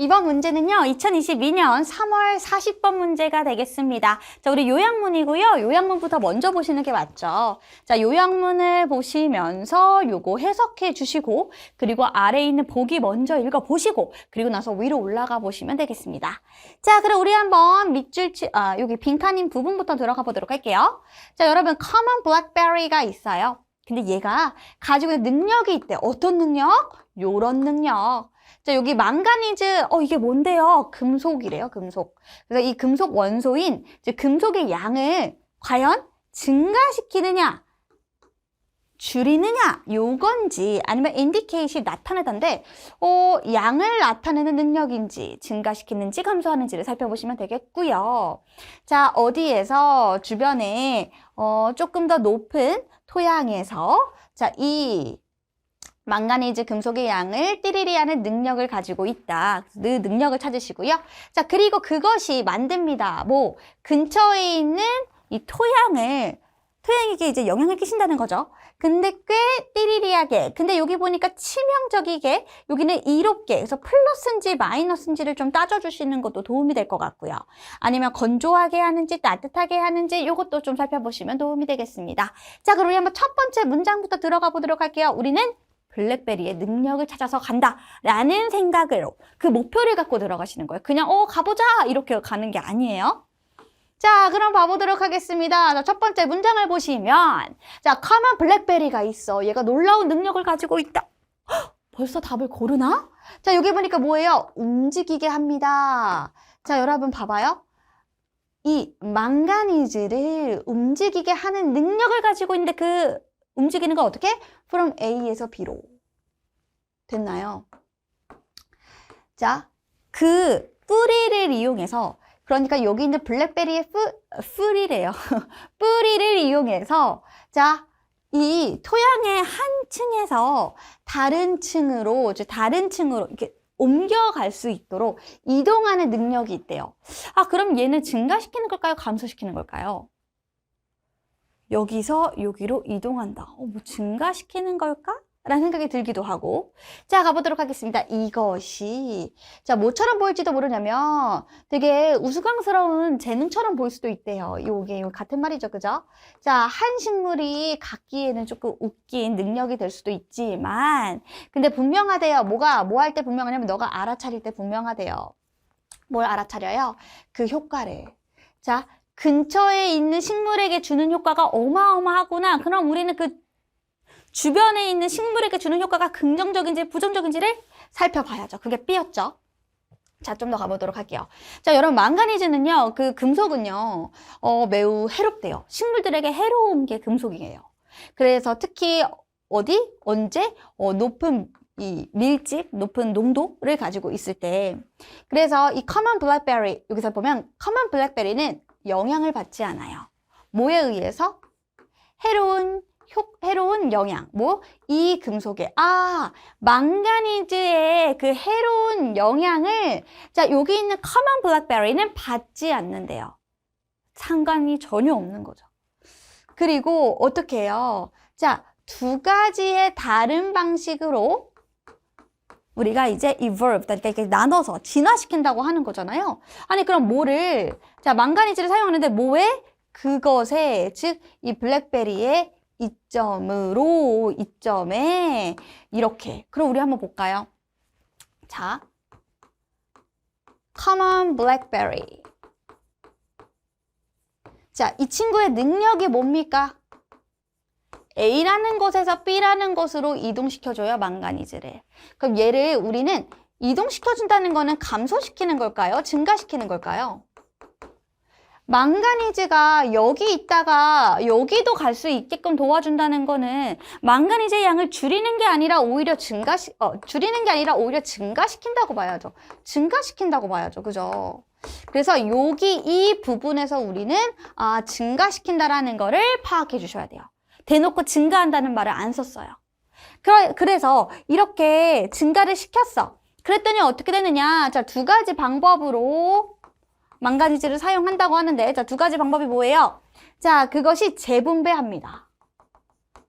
이번 문제는요, 2022년 3월 40번 문제가 되겠습니다. 자, 우리 요약문이고요. 요약문부터 먼저 보시는 게 맞죠. 자, 요약문을 보시면서 요거 해석해 주시고, 그리고 아래에 있는 보기 먼저 읽어 보시고, 그리고 나서 위로 올라가 보시면 되겠습니다. 자, 그럼 우리 한번 여기 빈칸인 부분부터 들어가 보도록 할게요. 자, 여러분, common blackberry가 있어요. 근데 얘가 가지고 있는 능력이 있대요. 어떤 능력? 요런 능력. 자, 여기 망가니즈, 이게 뭔데요? 금속이래요, 금속. 그래서 이 금속 원소인, 즉, 금속의 양을 과연 증가시키느냐, 줄이느냐, 요건지, 아니면 인디케이션이 나타내던데, 양을 나타내는 능력인지, 증가시키는지, 감소하는지를 살펴보시면 되겠고요. 자, 어디에서 주변에, 조금 더 높은 토양에서, 자, 이, 망가니즈 금속의 양을 띠리리 하는 능력을 가지고 있다. 그 능력을 찾으시고요. 자, 그리고 그것이 만듭니다. 근처에 있는 이 토양에게 이제 영향을 끼친다는 거죠. 근데 꽤 띠리리하게, 근데 여기 보니까 치명적이게, 여기는 이롭게, 그래서 플러스인지 마이너스인지를 좀 따져주시는 것도 도움이 될 것 같고요. 아니면 건조하게 하는지 따뜻하게 하는지 이것도 좀 살펴보시면 도움이 되겠습니다. 자, 그럼 우리 한번 첫 번째 문장부터 들어가 보도록 할게요. 우리는 블랙베리의 능력을 찾아서 간다라는 생각으로 그 목표를 갖고 들어가시는 거예요. 그냥 가보자 이렇게 가는 게 아니에요. 자, 그럼 봐보도록 하겠습니다. 자, 첫 번째 문장을 보시면 자, common 블랙베리가 있어. 얘가 놀라운 능력을 가지고 있다. 헉, 벌써 답을 고르나? 자, 여기 보니까 뭐예요? 움직이게 합니다. 자, 여러분 봐봐요. 이 망가니즈를 움직이게 하는 능력을 가지고 있는데 그 움직이는 거 어떻게? from A에서 B로. 됐나요? 자, 그 뿌리를 이용해서, 그러니까 여기 있는 블랙베리의 뿌리래요. 뿌리를 이용해서, 자, 이 토양의 한 층에서 다른 층으로 이렇게 옮겨갈 수 있도록 이동하는 능력이 있대요. 아, 그럼 얘는 증가시키는 걸까요? 감소시키는 걸까요? 여기서 여기로 이동한다. 증가시키는 걸까? 라는 생각이 들기도 하고. 자, 가보도록 하겠습니다. 이것이, 자, 뭐처럼 보일지도 모르냐면 되게 우스꽝스러운 재능처럼 보일 수도 있대요. 요게 같은 말이죠. 그죠? 자, 한 식물이 갖기에는 조금 웃긴 능력이 될 수도 있지만, 근데 분명하대요. 뭐 할 때 분명하냐면 너가 알아차릴 때 분명하대요. 뭘 알아차려요? 그 효과를. 자, 근처에 있는 식물에게 주는 효과가 어마어마하구나. 그럼 우리는 그 주변에 있는 식물에게 주는 효과가 긍정적인지 부정적인지를 살펴봐야죠. 그게 B였죠. 자, 좀 더 가보도록 할게요. 자, 여러분, 망가니즈는요, 그 금속은요, 매우 해롭대요. 식물들에게 해로운 게 금속이에요. 그래서 특히 언제? 높은 이 밀집, 높은 농도를 가지고 있을 때. 그래서 이 common blackberry, 여기서 보면 common blackberry는 영향을 받지 않아요. 뭐에 의해서? 해로운 영향. 이 금속에. 망가니즈의 그 해로운 영향을, 자, 여기 있는 common blackberry는 받지 않는데요. 상관이 전혀 없는 거죠. 그리고 어떻게 해요? 자, 두 가지의 다른 방식으로 우리가 이제 evolve, 그러니까 이렇게 나눠서 진화시킨다고 하는 거잖아요. 아니, 그럼 자, 망가니즈를 사용하는데 뭐에? 그것에, 즉, 이 블랙베리의 이점에, 이렇게. 그럼 우리 한번 볼까요? 자, common blackberry. 자, 이 친구의 능력이 뭡니까? A라는 곳에서 B라는 곳으로 이동시켜줘요, 망가니즈를. 그럼 얘를 우리는 이동시켜준다는 거는 감소시키는 걸까요? 증가시키는 걸까요? 망가니즈가 여기 있다가 여기도 갈 수 있게끔 도와준다는 거는 망가니즈의 양을 줄이는 게 아니라 오히려 증가시킨다고 봐야죠. 증가시킨다고 봐야죠. 그죠? 그래서 이 부분에서 우리는 증가시킨다라는 거를 파악해 주셔야 돼요. 대놓고 증가한다는 말을 안 썼어요. 그래서 이렇게 증가를 시켰어. 그랬더니 어떻게 되느냐? 자, 두 가지 방법으로 망가니즈를 사용한다고 하는데, 자, 두 가지 방법이 뭐예요? 자, 그것이 재분배합니다.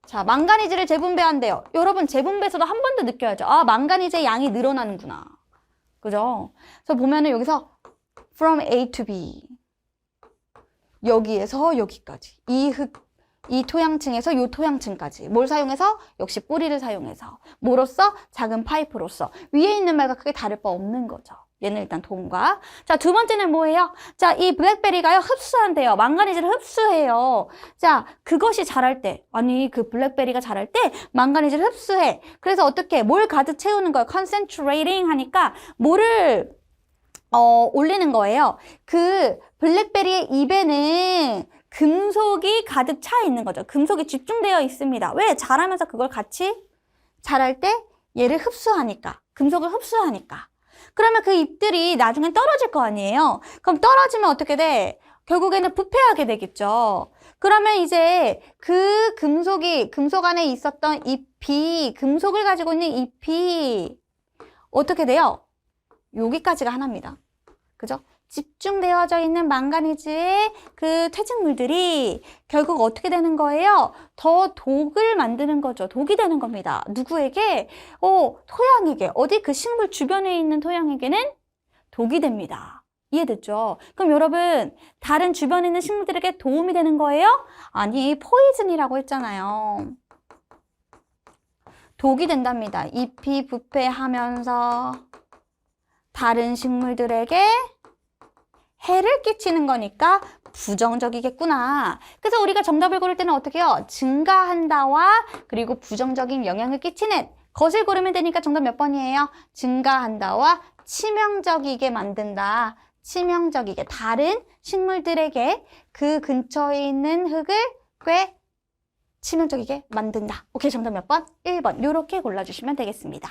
자, 망가니즈를 재분배한대요. 여러분, 재분배에서도 한 번 더 느껴야죠. 망가니즈의 양이 늘어나는구나. 그죠? 그래서 보면은 여기서 from A to B. 여기에서 여기까지. 이 토양층에서 이 토양층까지. 뭘 사용해서? 역시 뿌리를 사용해서. 뭐로써? 작은 파이프로써. 위에 있는 말과 크게 다를 바 없는 거죠. 얘는 일단 동과. 자, 두 번째는 뭐예요? 자, 이 블랙베리가요, 흡수한대요. 망가니즈를 흡수해요. 자, 그것이 자랄 때, 아니, 그 블랙베리가 자랄 때 망가니즈를 흡수해. 그래서 어떻게, 뭘 가득 채우는 거예요? concentrating 하니까 뭐를, 올리는 거예요. 그 블랙베리의 입에는 금속이 가득 차 있는 거죠. 금속이 집중되어 있습니다. 왜? 자라면서 그걸 같이 자랄 때 얘를 흡수하니까. 금속을 흡수하니까. 그러면 그 잎들이 나중엔 떨어질 거 아니에요? 그럼 떨어지면 어떻게 돼? 결국에는 부패하게 되겠죠. 그러면 이제 그 금속 안에 있었던 잎이, 금속을 가지고 있는 잎이 어떻게 돼요? 여기까지가 하나입니다. 그죠? 집중되어져 있는 망가니즈의 그 퇴직물들이 결국 어떻게 되는 거예요? 더 독을 만드는 거죠. 독이 되는 겁니다. 누구에게? 토양에게. 어디 그 식물 주변에 있는 토양에게는 독이 됩니다. 이해됐죠? 그럼 여러분, 다른 주변에 있는 식물들에게 도움이 되는 거예요? 아니, 포이즌이라고 했잖아요. 독이 된답니다. 잎이 부패하면서 다른 식물들에게 해를 끼치는 거니까 부정적이겠구나. 그래서 우리가 정답을 고를 때는 어떻게 해요? 증가한다와 그리고 부정적인 영향을 끼치는 것을 고르면 되니까 정답 몇 번이에요? 증가한다와 치명적이게 만든다. 치명적이게. 다른 식물들에게 그 근처에 있는 흙을 꽤 치명적이게 만든다. 오케이, 정답 몇 번? 1번. 이렇게 골라주시면 되겠습니다.